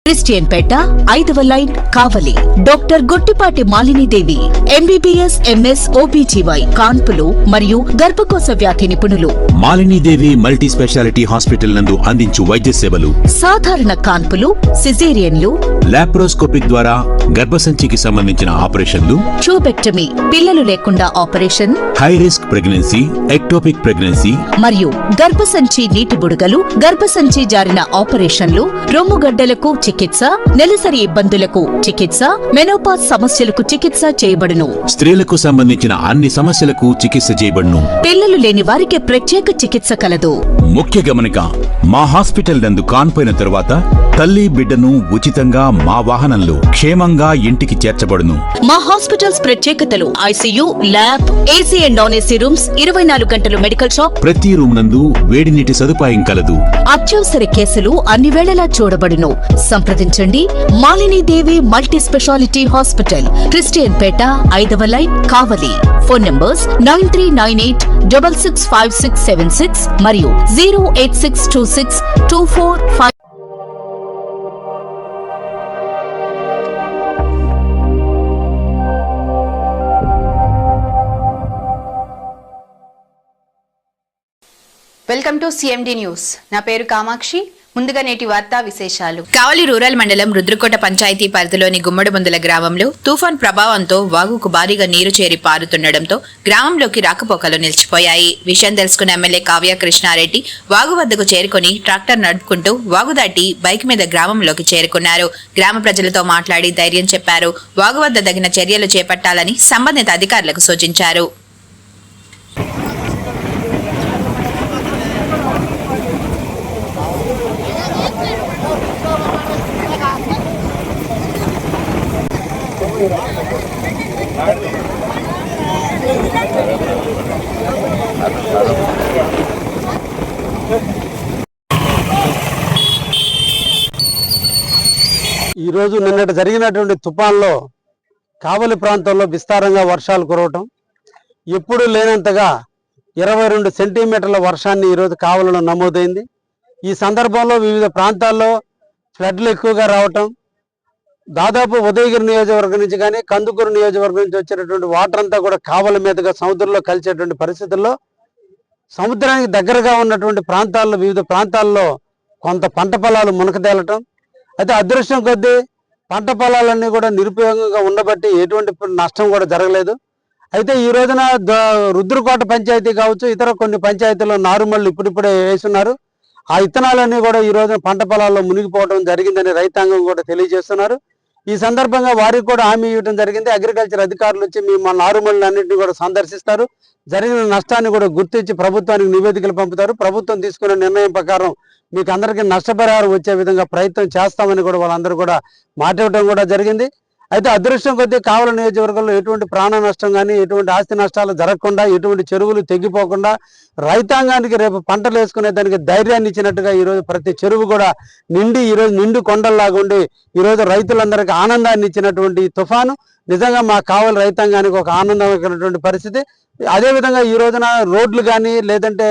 Christian పేట 5వ line Kavali. Doctor Gottipati Malinidevi MBBS MS OBGY కాన్పులు మరియు గర్భకోశ వ్యాధి నిపుణులు. మాలినీదేవి మల్టీ స్పెషాలిటీ హాస్పిటల్ నందు అందించు వైద్య సేవలు సాధారణ కాన్పులు, సిజేరియన్లు, లాప్రోస్కోపిక్ ద్వారా గర్భసంచికి సంబంధించిన ఆపరేషన్లు, ట్యూబెక్టమీ పిల్లలు లేకుండా operation, high risk pregnancy, ectopic pregnancy మరియు గర్భసంచి నీటి బుడగలు, గర్భసంచి జారిన ఆపరేషన్లు, రొమ్ముగడ్డలకు చికిత్స, నెలసరి ఇబ్బందులకు చికిత్స, మెనోపాజ్ సమస్యలకు చికిత్స చేయబడును. స్త్రీలకు సంబంధించిన అన్ని సమస్యలకు చికిత్స చేయబడును. పిల్లలు లేని వారికి ప్రత్యేక చికిత్స కలదు. ముఖ్య గమనిక, మా హాస్పిటల్ నందు కాన్పోయిన తరువాత తల్లి బిడ్డను ఉచితంగా మా వాహనంలో క్షేమంగా ఇంటికి చేర్చబడును. మా హాస్పిటల్స్ ప్రత్యేకతలు: ICU, lab, AC and non AC rooms, 24 గంటలు మెడికల్ షాప్, ప్రతి రూమ్ నందు వేడి నీటి సదుపాయం కలదు. అత్యవసర కేసులు అన్ని వేళలా చూడబడును. సంప్రదించండి Malinidevi multi specialty hospital, Christian పేట 5వ లైన్ కావలి. ఫోన్ నంబర్స్ 9398665676 మరియు 0862624. Welcome to CMD news. నా పేరు కామాక్షి. ముందుగా నేటి వార్తా విశేషాలు. కావలి రూరల్ మండలం రుద్రకోట పంచాయతీ పరిధిలోని గుమ్మడిబొందుల గ్రామంలో తుఫాన్ ప్రభావంతో వాగుకు భారీగా నీరు చేరి పారుతుండటంతో గ్రామంలోకి రాకపోకలు నిలిచిపోయాయి. విషయం తెలుసుకున్న ఎమ్మెల్యే కావ్య కృష్ణారెడ్డి వాగు వద్దకు చేరుకుని ట్రాక్టర్ నడుపుకుంటూ వాగు దాటి బైక్ మీద గ్రామంలోకి చేరుకున్నారు. గ్రామ ప్రజలతో మాట్లాడి ధైర్యం చెప్పారు. వాగు వద్ద తగిన చర్యలు చేపట్టాలని సంబంధిత అధికారులకు సూచించారు. ఈరోజు నిన్నటి జరిగినటువంటి తుఫాన్లో కావలి ప్రాంతంలో విస్తారంగా వర్షాలు కురవటం, ఎప్పుడూ లేనంతగా 22 సెంటీమీటర్ల వర్షాన్ని ఈరోజు కావలిలో నమోదైంది. ఈ సందర్భంలో వివిధ ప్రాంతాల్లో ఫ్లడ్లు ఎక్కువగా రావటం, దాదాపు ఉదయగిరి నియోజకవర్గం నుంచి కానీ కందుకూరు నియోజకవర్గం నుంచి వచ్చినటువంటి వాటర్ అంతా కూడా కావలి మీదుగా సముద్రంలో కలిసేటువంటి పరిస్థితుల్లో సముద్రానికి దగ్గరగా ఉన్నటువంటి ప్రాంతాల్లో వివిధ ప్రాంతాల్లో కొంత పంట పొలాలు మునకతేలటం. అయితే అదృష్టం కొద్దీ పంట పొలాలన్నీ కూడా నిరుపయోగంగా ఉండబట్టి ఎటువంటి నష్టం కూడా జరగలేదు. అయితే ఈ రోజున రుద్రకోట పంచాయతీ కావచ్చు, ఇతర కొన్ని పంచాయతీల్లో నారుమళ్ళు ఇప్పుడిప్పుడే వేస్తున్నారు. ఆ ఇత్తనాలన్నీ కూడా ఈ రోజున పంట పొలాల్లో మునిగిపోవడం జరిగిందని రైతాంగం కూడా తెలియజేస్తున్నారు. ఈ సందర్భంగా వారికి కూడా హామీ ఇవ్వడం జరిగింది. అగ్రికల్చర్ అధికారులు వచ్చి మా నారుమళ్ళన్నింటినీ కూడా సందర్శిస్తారు. జరిగిన నష్టాన్ని కూడా గుర్తించి ప్రభుత్వానికి నివేదికలు పంపుతారు. ప్రభుత్వం తీసుకున్న నిర్ణయం ప్రకారం మీకు అందరికీ నష్టపరిహారం వచ్చే విధంగా ప్రయత్నం చేస్తామని కూడా వాళ్ళందరూ కూడా మాట ఇవ్వడం కూడా జరిగింది. అయితే అదృష్టం కొద్దీ కావలి నియోజకవర్గంలో ఎటువంటి ప్రాణ నష్టం కానీ ఎటువంటి ఆస్తి నష్టాలు జరగకుండా, ఎటువంటి చెరువులు తెగిపోకుండా రైతాంగానికి రేపు పంటలు వేసుకునే దానికి ధైర్యాన్ని ఇచ్చినట్టుగా ఈరోజు ప్రతి చెరువు కూడా నిండి ఈరోజు నిండు కొండల్లాగా ఉండి ఈరోజు రైతులందరికీ ఆనందాన్ని ఇచ్చినటువంటి ఈ తుఫాను నిజంగా మా కావలి రైతాంగానికి ఒక ఆనందమైనటువంటి పరిస్థితి. అదేవిధంగా ఈ రోజున రోడ్లు కానీ లేదంటే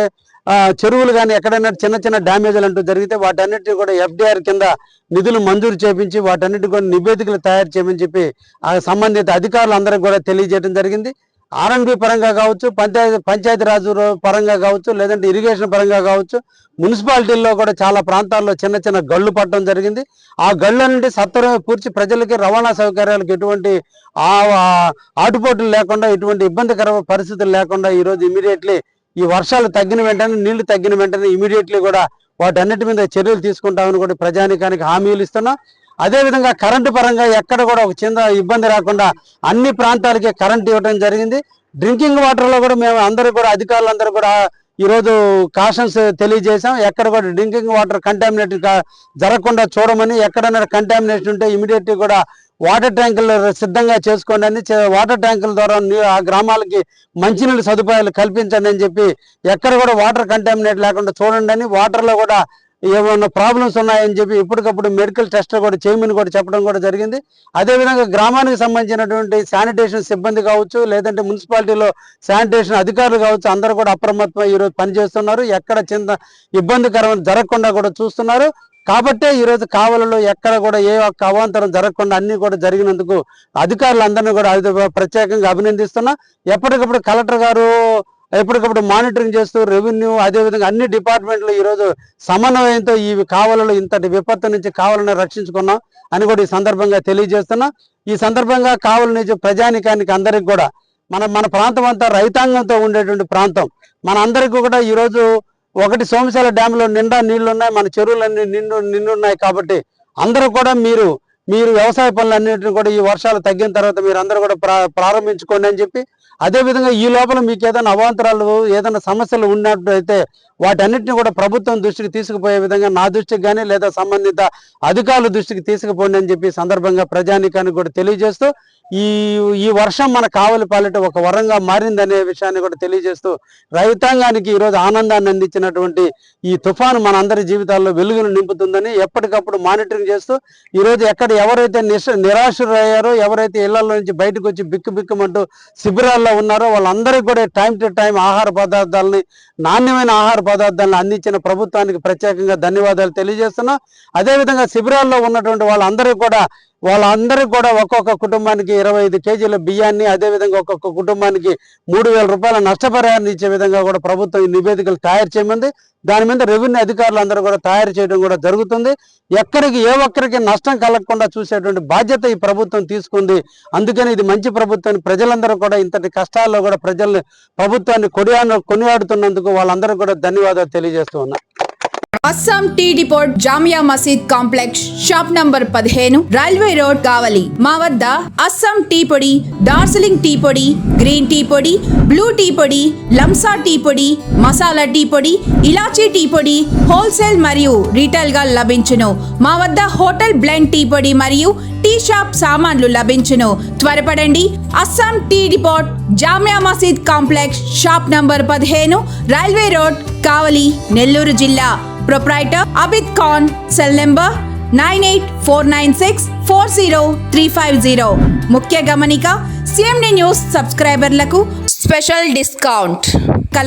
చెరువులు కానీ ఎక్కడైనా చిన్న చిన్న డ్యామేజ్లు అంటూ జరిగితే వాటన్నిటిని కూడా FDR కింద నిధులు మంజూరు చేపించి వాటన్నిటి కూడా నివేదికలు తయారు చేయమని చెప్పి ఆ సంబంధిత అధికారులు అందరికీ కూడా తెలియజేయడం జరిగింది. R&B పరంగా కావచ్చు, పంచాయతీరాజ్ పరంగా కావచ్చు, లేదంటే ఇరిగేషన్ పరంగా కావచ్చు, మున్సిపాలిటీల్లో కూడా చాలా ప్రాంతాల్లో చిన్న చిన్న గళ్ళు పట్టడం జరిగింది. ఆ గళ్ళ నుండి సత్వరమే పూర్చి ప్రజలకి రవాణా సౌకర్యాలకు ఎటువంటి ఆటుపోట్లు లేకుండా, ఎటువంటి ఇబ్బందికర పరిస్థితులు లేకుండా ఈరోజు ఇమీడియట్లీ ఈ వర్షాలు తగ్గిన వెంటనే, నీళ్లు తగ్గిన వెంటనే ఇమీడియట్లీ కూడా వాటన్నిటి మీద చర్యలు తీసుకుంటామని కూడా ప్రజానికానికి హామీలు ఇస్తున్నాం. అదేవిధంగా కరెంటు పరంగా ఎక్కడ కూడా ఒక చిన్న ఇబ్బంది రాకుండా అన్ని ప్రాంతాలకి కరెంట్ ఇవ్వడం జరిగింది. డ్రింకింగ్ వాటర్లో కూడా మేము అందరూ కూడా అధికారులందరూ కూడా ఈరోజు కాషన్స్ తెలియజేసాం. ఎక్కడ కూడా డ్రింకింగ్ వాటర్ కంటామినేట్ జరగకుండా చూడమని, ఎక్కడైనా కంటామినేషన్ ఉంటే ఇమీడియట్లీ కూడా వాటర్ ట్యాంకులు సిద్ధంగా చేసుకోండి అని, వాటర్ ట్యాంకుల ద్వారా ఆ గ్రామాలకి మంచినీళ్ళ సదుపాయాలు కల్పించండి అని చెప్పి, ఎక్కడ కూడా వాటర్ కంటామినేట్ లేకుండా చూడండి అని, వాటర్లో కూడా ఏమైనా ప్రాబ్లమ్స్ ఉన్నాయని చెప్పి ఎప్పటికప్పుడు మెడికల్ టెస్ట్ కూడా చేయమని కూడా చెప్పడం కూడా జరిగింది. అదేవిధంగా గ్రామానికి సంబంధించినటువంటి శానిటేషన్ సిబ్బంది కావచ్చు, లేదంటే మున్సిపాలిటీలో శానిటేషన్ అధికారులు కావచ్చు, అందరూ కూడా అప్రమత్తం ఈరోజు పనిచేస్తున్నారు. ఎక్కడ చిన్న ఇబ్బందికరం జరగకుండా కూడా చూస్తున్నారు. కాబట్టే ఈరోజు కావలలో ఎక్కడ కూడా ఏ ఒక్క అవాంతరం జరగకుండా అన్ని కూడా జరిగినందుకు అధికారులందరినీ కూడా ప్రత్యేకంగా అభినందిస్తున్నా. ఎప్పటికప్పుడు కలెక్టర్ గారు ఎప్పటికప్పుడు మానిటరింగ్ చేస్తూ రెవెన్యూ అదేవిధంగా అన్ని డిపార్ట్మెంట్లు ఈరోజు సమన్వయంతో ఈ కావలలో ఇంతటి విపత్తు నుంచి కావాలని రక్షించుకున్నాం అని కూడా ఈ సందర్భంగా తెలియజేస్తున్నా. ఈ సందర్భంగా కావలి నుంచి ప్రజానికానికి అందరికి కూడా మన ప్రాంతం అంతా రైతాంగంతో ఉండేటువంటి ప్రాంతం. మన అందరికీ కూడా ఈరోజు ఒకటి సోమశాల డ్యాంలో నిండా నీళ్లు ఉన్నాయి, మన చెరువులన్నీ నిండున్నాయి. కాబట్టి అందరూ కూడా మీరు వ్యవసాయ పనులన్నింటినీ కూడా ఈ వర్షాలు తగ్గిన తర్వాత మీరు అందరూ కూడా ప్రారంభించుకోండి అని చెప్పి, అదేవిధంగా ఈ లోపల మీకు ఏదైనా అవాంతరాలు ఏదైనా సమస్యలు ఉన్నట్టయితే వాటన్నిటిని కూడా ప్రభుత్వం దృష్టికి తీసుకుపోయే విధంగా నా దృష్టికి కానీ లేదా సంబంధిత అధికారుల దృష్టికి తీసుకుపోండి అని చెప్పి సందర్భంగా ప్రజానీకానికి కూడా తెలియజేస్తూ ఈ వర్షం మన కావలి పాలిట ఒక వరంగా మారిందనే విషయాన్ని కూడా తెలియజేస్తూ రైతాంగానికి ఈరోజు ఆనందాన్ని అందించినటువంటి ఈ తుఫాను మన అందరి జీవితాల్లో వెలుగును నింపుతుందని ఎప్పటికప్పుడు మానిటరింగ్ చేస్తూ ఈరోజు ఎవరైతే నిరాశరయ్యారో, ఎవరైతే ఇళ్లలో నుంచి బయటకు వచ్చి బిక్కుమంటూ శిబిరాల్లో ఉన్నారో వాళ్ళందరికీ కూడా టైం టు టైం ఆహార పదార్థాలని, నాణ్యమైన ఆహార పదార్థాలను అందించిన ప్రభుత్వానికి ప్రత్యేకంగా ధన్యవాదాలు తెలియజేస్తున్నాం. అదేవిధంగా శిబిరాల్లో ఉన్నటువంటి వాళ్ళందరికీ కూడా ఒక్కొక్క కుటుంబానికి 25 కేజీల బియ్యాన్ని, అదేవిధంగా ఒక్కొక్క కుటుంబానికి 3,000 రూపాయల నష్టపరిహారాన్ని ఇచ్చే విధంగా కూడా ప్రభుత్వం ఈ నివేదికలు తయారు చేయమంది. దాని మీద రెవెన్యూ అధికారులు అందరూ కూడా తయారు చేయడం కూడా జరుగుతుంది. ఏ ఒక్కరికి నష్టం కలగకుండా చూసేటువంటి బాధ్యత ఈ ప్రభుత్వం తీసుకుంది. అందుకని ఇది మంచి ప్రభుత్వం. ప్రజలందరూ కూడా ఇంతటి కష్టాల్లో కూడా ప్రభుత్వాన్ని కొనియాడుతున్నందుకు వాళ్ళందరూ కూడా ధన్యవాదాలు తెలియజేస్తూ ఉన్నా. Assam tea depot Jamia Masjid complex shop number 15 railway road Kavali. మా వద్ద అస్సాం టీ పొడి, డార్జిలింగ్ టీ పొడి, గ్రీన్ టీ పొడి, బ్లూ టీ పొడి, లంసా టీ పొడి, మసాలా టీ పొడి, ఇలాచీ టీ పొడి హోల్సేల్ మరియు రీటైల్ గా లభించును. మా వద్ద హోటల్ బ్లెండ్ టీ పొడి మరియు టీ షాప్ సామాన్లు లభించును. త్వరపడండి. Assam tea depot Jamia Masjid complex shop number 15 railway road Kavali, Nellore జిల్లా. Proprietor Abid Khan. Cell number 9849640350. ముఖ్య గమనిక, CMD న్యూస్ సబ్స్క్రైబర్లకు స్పెషల్ డిస్కౌంట్ కలదు.